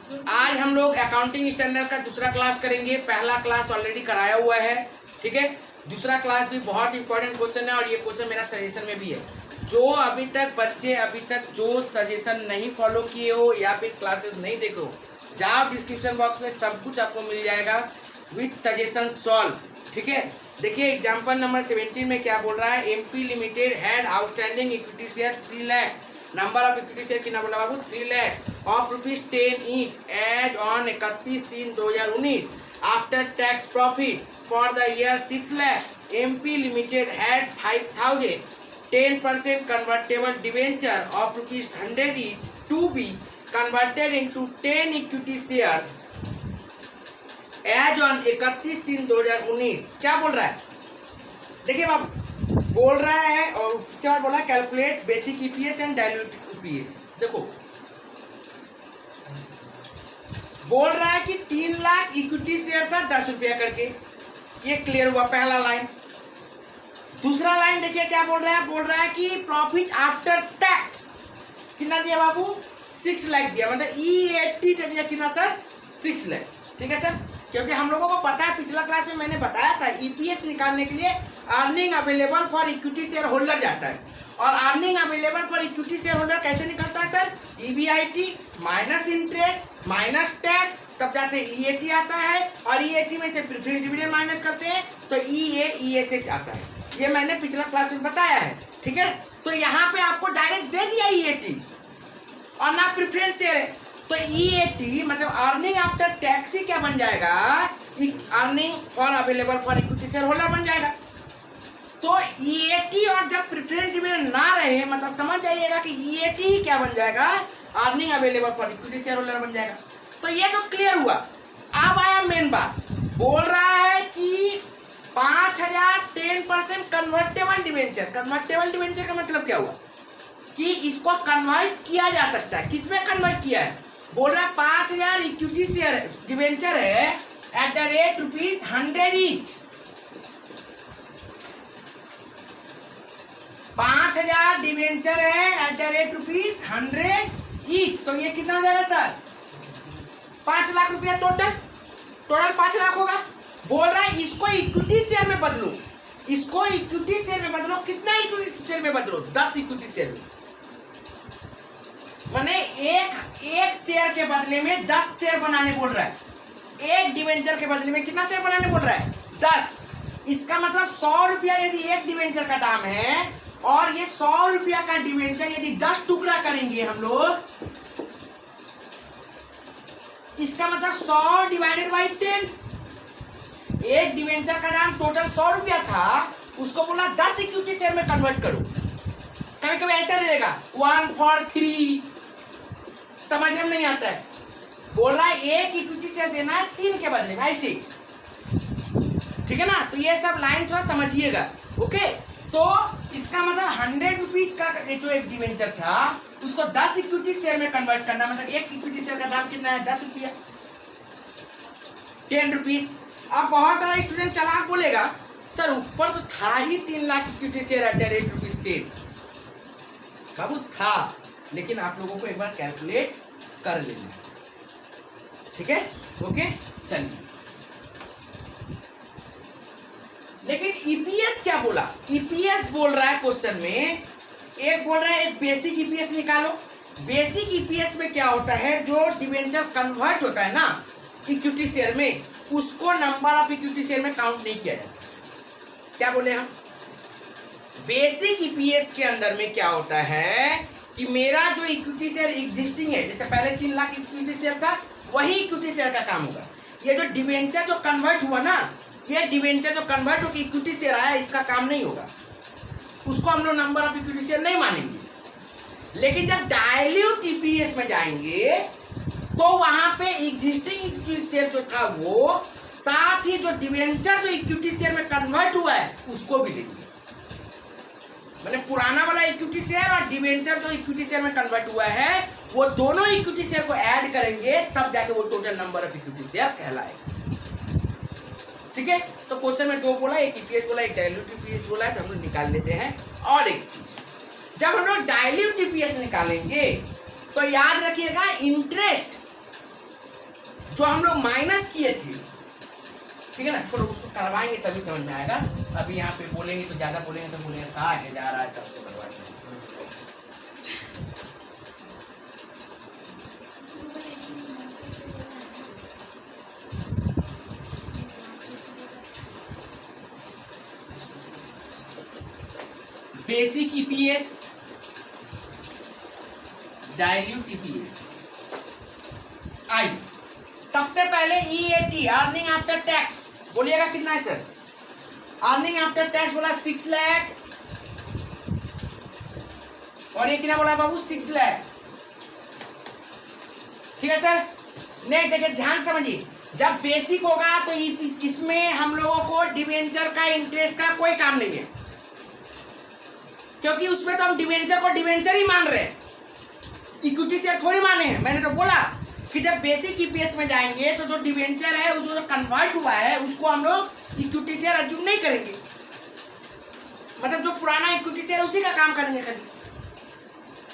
आज हम लोग अकाउंटिंग स्टैंडर्ड का दूसरा क्लास करेंगे। पहला क्लास ऑलरेडी कराया हुआ है, ठीक है। दूसरा क्लास भी बहुत इंपॉर्टेंट क्वेश्चन है और ये क्वेश्चन मेरा सजेशन में भी है। जो अभी तक जो सजेशन नहीं फॉलो किए हो या फिर क्लासेस नहीं देखे हो, जाओ डिस्क्रिप्शन बॉक्स में, सब कुछ आपको मिल जाएगा विथ सजेशन सॉल्व, ठीक है। देखिए एग्जाम्पल नंबर 17 में क्या बोल रहा है। MP limited had outstanding equity share 3 lakh. Number of equity share कितना बोला बाबू? 3 lakh of ₹10 each as on 31/3/2019 after tax profit for the year 6 lakh. MP limited had 5,000 10% convertible debenture of ₹100 each to be converted into 10 equity share as on 31/3/2019। क्या बोल रहा है? देखिए बाबू, बोल रहा है और उसके बाद बोला calculate basic EPS and diluted EPS. देखो बोल रहा है कि 3 लाख इक्विटी शेयर था 10 रुपया करके, ये क्लियर हुआ पहला लाइन। दूसरा लाइन देखिए क्या बोल रहा है। बोल रहा है कि प्रॉफिट आफ्टर टैक्स कितना दिया बाबू? 6 लाख दिया, मतलब E80 दिया कितना सर? 6 लाख, ठीक है सर। क्योंकि हम लोगों को पता है, पिछला क्लास में मैंने बताया था, ईपीएस निकालने के लिए earning available for equity share holder जाता है। और earning available for equity share holder कैसे निकलता है sir? EBIT minus interest minus tax, तब जाते E80 आता है। और E80 में से प्रेफरेंस डिविडेंड माइनस करते हैं तो EASH आता है। ये मैंने पिछला क्लास में बताया है, ठीक है। तो यहाँ पे आपको डायरेक्ट दे दिया E80 और ना प्रेफरेंस शेयर है, तो E80 मतलब अर्निंग आफ्टर टैक्स ही क्या बन जाएगा? Earning for available for equity share holder बन जाएगा। तो E80 और जब प्रेफरेंस डिविडेंड ना रहे, मतलब समझ जाइएगा कि E80 ही क्या बन जाएगा? Earning available for equity share holder बन जाएगा। तो ये तो क्लियर हुआ। अब आया मेन बात। बोल रहा है कि 5,000 10% कन्वर्टेबल डिवेंचर। कन्वर्टेबल डिवेंचर का मतलब क्या हुआ? कि इसको कन्वर्ट किया जा सकता है। किसमें कन्वर्ट किया है? बोल रहा है 5,000 इक्विटी शेयर डिवेंचर है at the rate ₹100 each. 5,000 debenture है एट द रेट ₹100 ईच। तो ये कितना हो जाएगा सर? 5 लाख रुपया टोटल 5 लाख होगा। बोल रहा है इसको इक्विटी शेयर में बदलो। इसको इक्विटी शेयर में बदलो। कितना इक्विटी शेयर में बदलो? 10 इक्विटी शेयर में। माने एक शेयर के बदले में 10 शेयर बनाने बोल रहा है। एक डिवेंचर के बदले में कितना शेयर बनाने बोल रहा है? 10। इसका मतलब 100 रुपया यदि एक डिवेंचर का दाम है और ये 100 रुपया का डिवेंचर यदि 10 टुकड़ा करेंगे हम लोग, इसका मतलब 100 डिवाइडेड बाई 10। एक डिवेंचर का दाम टोटल 100 रुपया था, उसको बोला 10 इक्विटी शेयर में कन्वर्ट करो। कभी कभी ऐसा दे देगा 1 for 3, समझ में नहीं आता है। बोल रहा है एक इक्विटी शेयर देना है 3 के बदले में, ऐसे, ठीक है ना। तो ये सब लाइन थोड़ा समझिएगा, ओके। तो इसका मतलब 100 रुपीज का जो एक डिवेंचर था उसको 10 इक्विटी शेयर में कन्वर्ट करना, मतलब एक इक्विटी शेयर का दाम कितना है? 10 रुपया, 10 रुपीज। अब बहुत सारा स्टूडेंट चालाक बोलेगा सर ऊपर तो था ही 3 lakh equity share at the rate ₹10। बाबू था, लेकिन आप लोगों को एक बार कैलकुलेट कर लेना, ठीक है, ओके। चलिए, लेकिन ईपीएस क्या बोला? ईपीएस बोल रहा है क्वेश्चन में, एक बोल रहा है एक बेसिक ईपीएस निकालो। बेसिक ईपीएस में क्या होता है? जो डिवेंचर कन्वर्ट होता है ना इक्विटी शेयर में, उसको नंबर ऑफ इक्विटी शेयर में काउंट नहीं किया जाता। क्या बोले हम? बेसिक ईपीएस के अंदर में क्या होता है कि मेरा जो इक्विटी शेयर एग्जिस्टिंग है, जैसे पहले 3 लाख इक्विटी शेयर था, वही इक्विटी शेयर का काम होगा। ये जो डिवेंचर जो कन्वर्ट हुआ ना, ये डिवेंचर जो कन्वर्ट होकर इक्विटी शेयर आया, इसका काम नहीं होगा। उसको हम लोग नंबर ऑफ इक्विटी शेयर नहीं मानेंगे। लेकिन जब डाइल्यूट ईपीएस में जाएंगे तो वहां पे एग्जिस्टिंग इक्विटी शेयर जो था वो, साथ ही जो डिवेंचर जो इक्विटी शेयर में कन्वर्ट हुआ है उसको भी लेंगे। मतलब पुराना वाला इक्विटी शेयर और डिवेंचर जो इक्विटी शेयर में कन्वर्ट हुआ है, वो दोनों इक्विटी शेयर को ऐड करेंगे, तब जाके वो total number of equity share कहलाएगा, ठीक है। तो क्वेश्चन में 2 बोला, एक ईपीएस बोला, एक डाइल्यूट ईपीएस बोला है, तो हम लोग निकाल लेते हैं। और एक चीज, जब हम लोग डाइल्यूट ईपीएस निकालेंगे तो याद रखिएगा इंटरेस्ट जो हम लोग माइनस किए थे, ठीक है ना, छोड़ो उसको करवाएंगे तभी समझ में आएगा। अभी यहाँ पे बोलेंगे तो ज्यादा बोलेंगे तो बोलेंगे कहाँ है जा रहा है, तब से करवाएंगे। Basic EPS, diluted EPS. आई सबसे पहले ईएटी, अर्निंग आफ्टर टैक्स, बोलिएगा कितना है सर? अर्निंग आफ्टर टैक्स बोला 6 लाख, और ये कितना बोला बाबू? 6 लाख, ठीक है सर। नेक्स्ट देखिए, ध्यान समझिए, जब बेसिक होगा तो इसमें हम लोगों को डिवेंचर का इंटरेस्ट का कोई काम नहीं है, क्योंकि उसमें तो हम डिवेंचर को डिवेंचर ही मान रहे हैं, इक्विटी शेयर थोड़ी माने हैं। मैंने तो बोला कि जब बेसिक ईपीएस में जाएंगे तो जो डिवेंचर है, उसको जो कन्वर्ट हुआ है, उसको हम लोग इक्विटी शेयर अज्यूम नहीं करेंगे, मतलब जो पुराना इक्विटी शेयर उसी का काम करेंगे खाली।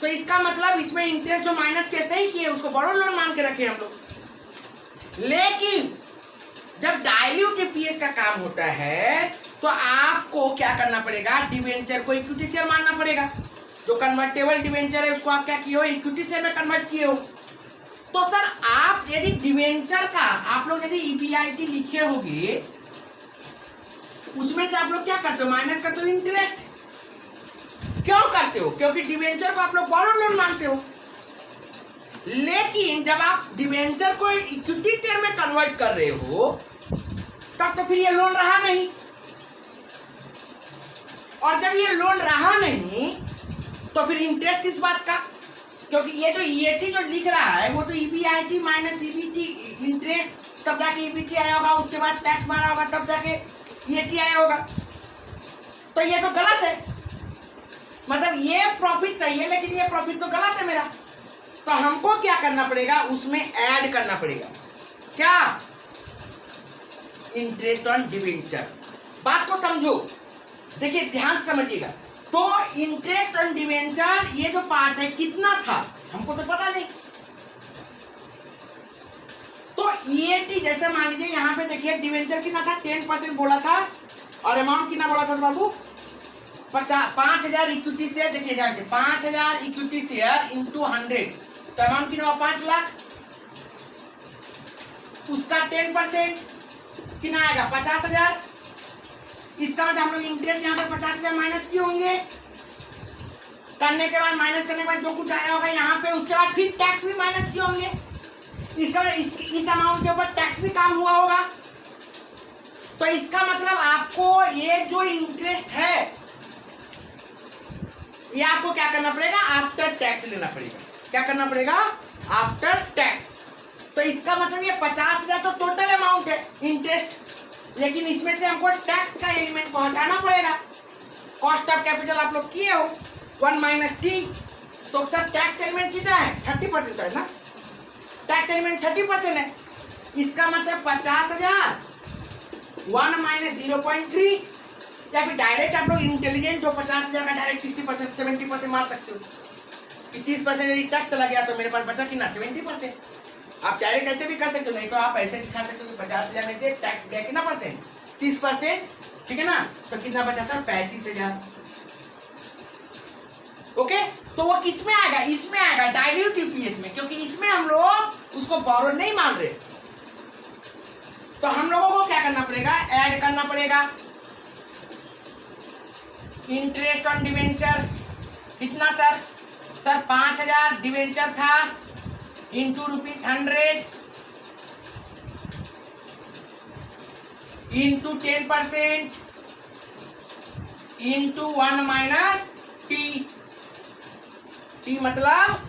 तो इसका मतलब इसमें इंटरेस्ट जो माइनस कैसे ही किए उसको बॉरो लोन मान के रखे हम लोग। लेकिन जब डाइल्यूट ईपीएस का काम होता है तो आपको क्या करना पड़ेगा? डिवेंचर को इक्विटी शेयर मानना पड़ेगा। जो कन्वर्टेबल डिवेंचर है उसको आप क्या किए हो? इक्विटी शेयर में कन्वर्ट किए हो। तो सर आप यदि डिवेंचर का आप लोग यदि ईपीआईटी लिखे होगे, उसमें से आप लोग क्या करते हो? माइनस करते हो इंटरेस्ट। क्यों करते हो? क्योंकि डिवेंचर को आप लोग बॉरो लोन मानते हो। लेकिन जब आप डिवेंचर को इक्विटी शेयर में कन्वर्ट कर रहे हो तब तो फिर ये लोन रहा नहीं, और जब ये लोन रहा नहीं तो फिर इंटरेस्ट किस बात का? क्योंकि ये जो ईएटी जो लिख रहा है वो तो ईपीआईटी माइनस ईबीटी इंटरेस्ट, तब जाके ईबीटी आया होगा, उसके बाद टैक्स मारा होगा, तब जाके ईएटी आया होगा। तो ये तो गलत है, मतलब ये प्रॉफिट सही है लेकिन ये प्रॉफिट तो गलत है मेरा। तो हमको क्या करना पड़ेगा? उसमें ऐड करना पड़ेगा। क्या? Interest on debenture. बात को समझो, देखिए ध्यान से समझिएगा। तो इंटरेस्ट ऑन डिवेंचर ये जो पार्ट है कितना था हमको तो पता नहीं। तो ईएटी जैसे मान लीजिए यहाँ पे देखिए डिवेंचर कितना था? 10% बोला था, और अमाउंट कितना बोला था बाबू? 5,000 इक्विटी शेयर। देखिए ध्यान से, 5,000 इक्विटी शेयर इंटू 100, तो अमाउंट कितना? 5 लाख। उसका 10% कितना आएगा? 50,000। इसका मतलब हम लोग इंटरेस्ट यहाँ पे 50,000 माइनस किए होंगे। करने के बाद, माइनस करने के बाद जो कुछ आया होगा यहाँ पे, उसके बाद फिर टैक्स भी माइनस किए होंगे। इसका इस अमाउंट के ऊपर टैक्स भी काम हुआ होगा। तो इसका मतलब आपको ये जो इंटरेस्ट है ये आपको क्या करना पड़ेगा? आफ्टर टैक्स लेना पड़ेगा। क्या करना पड़ेगा? After tax. तो इसका मतलब ये 50,000 तो टोटल अमाउंट है इंटरेस्ट, लेकिन इसमें से हमको टैक्स का एलिमेंट को हटाना पड़ेगा। कॉस्ट ऑफ कैपिटल आप लोग किए हो 1 माइनस टी, तो सर टैक्स एलिमेंट कितना है? 30% सर ना, टैक्स एलिमेंट 30% है। इसका मतलब 50,000 1 माइनस 0.3, या फिर डायरेक्ट आप लोग इंटेलिजेंट हो 50,000 का डायरेक्ट 60% 70% मार सकते हो कि 30% यदि टैक्स चला गया तो मेरे पास बचा कितना? 70%। आप डायरेक्ट ऐसे भी कर सकते हो, नहीं तो आप ऐसे दिखा सकते हो कि 50,000 में से टैक्स गया कितना परसेंट? 30%, ठीक है ना। तो कितना बचा सर? 35,000। ओके, तो वो किस में आएगा? इसमें आएगा, डाइल्यूट ईपीएस में, क्योंकि इसमें हम लोग उसको बोरो नहीं मान रहे। तो हम लोगों को क्या करना पड़ेगा? ऐड करना पड़ेगा। इंटरेस्ट ऑन डिवेंचर कितना सर? सर 5,000 डिवेंचर था into ₹100 into 10% into 1 minus T. T मतलब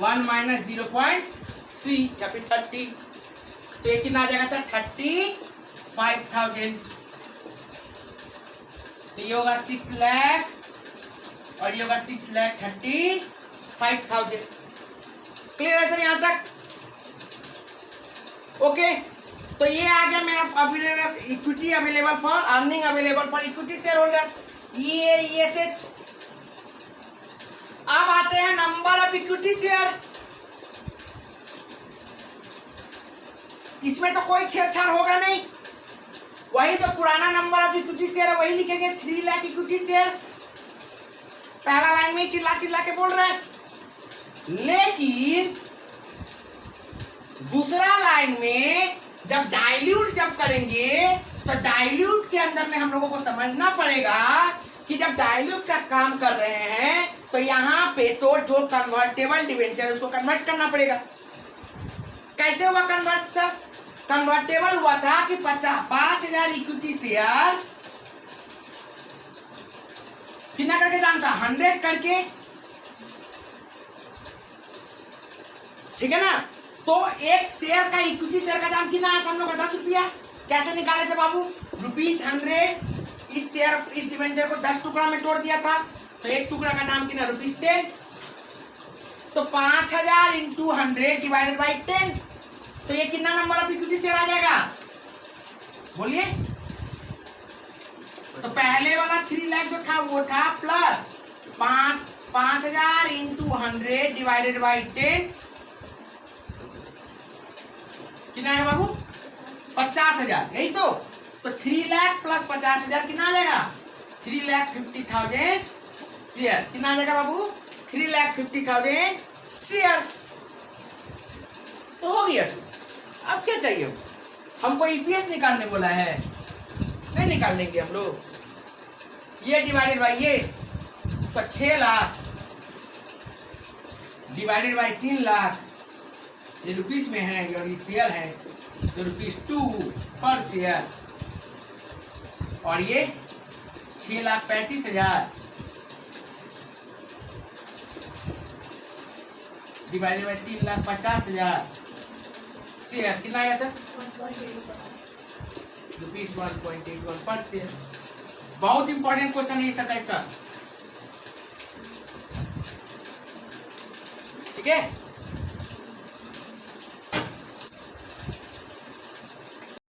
1 माइनस 0.3 या फिर 30। तो ये कितना आ जाएगा सर? 35,000। तो ये होगा 6 लाख और ये होगा 6,35,000। क्लियर है सर यहां तक? ओके, तो ये आ गया मेरा available equity available for earning available for equity share holder, EASH। अब आते हैं नंबर ऑफ इक्विटी शेयर। इसमें तो कोई छेड़छाड़ होगा नहीं, वही जो पुराना नंबर ऑफ इक्विटी शेयर है वही लिखेंगे, 3 लाख इक्विटी शेयर। पहला लाइन में चिल्ला चिल्ला के बोल रहा है। लेकिन दूसरा लाइन में जब डाइल्यूट जब करेंगे तो डाइल्यूट के अंदर में हम लोगों को समझना पड़ेगा कि जब डाइल्यूट का काम कर रहे हैं तो यहाँ पे तो जो कन्वर्टेबल डिवेंचर उसको कन्वर्ट करना पड़ेगा। कैसे हुआ कन्वर्ट सर? कन्वर्टेबल हुआ था कि 5,000 इक्विटी शेयर कितना करके दाम था, 100 करके, ठीक है ना। तो एक शेयर का इक्विटी शेयर का दाम कितना आता हम लोग का 10 रुपया। कैसे निकाले थे बाबू? ₹100। इस शेयर इस डिवेंचर को 10 टुकड़ा में तोड़ दिया था तो एक टुकड़ा का दाम कितना, ₹10। तो 5,000 इंटू 100 डिवाइडेड बाई 10, तो ये कितना नंबर ऑफ इक्विटी शेयर आ जाएगा बोलिए? तो पहले वाला 3 लाख जो था वो था प्लस 5,000 इंटू 100 डिवाइडेड बाई 10 कितना है बाबू? 50,000, यही तो। तो 3 लाख प्लस 50,000 कितना आ जाएगा? 3,50,000 शेयर। कितना आ जाएगा बाबू? 3,50,000 शेयर। तो हो गया। अब क्या चाहिए? हमको ईपीएस निकालने बोला है, नहीं निकाल लेंगे हम लोग। ये डिवाइडेड बाई ये तो 6 लाख डिवाइडेड बाई 3 लाख, ये रुपीस में है और ये शेयर है तो ₹2 पर शेयर। और ये 6,35,000 डिवाइडेड बाई 3,50,000 शेयर। कितना आया सर? ₹1.81 पर शेयर। बहुत इंपॉर्टेंट क्वेश्चन है इस टाइप का, ठीक है।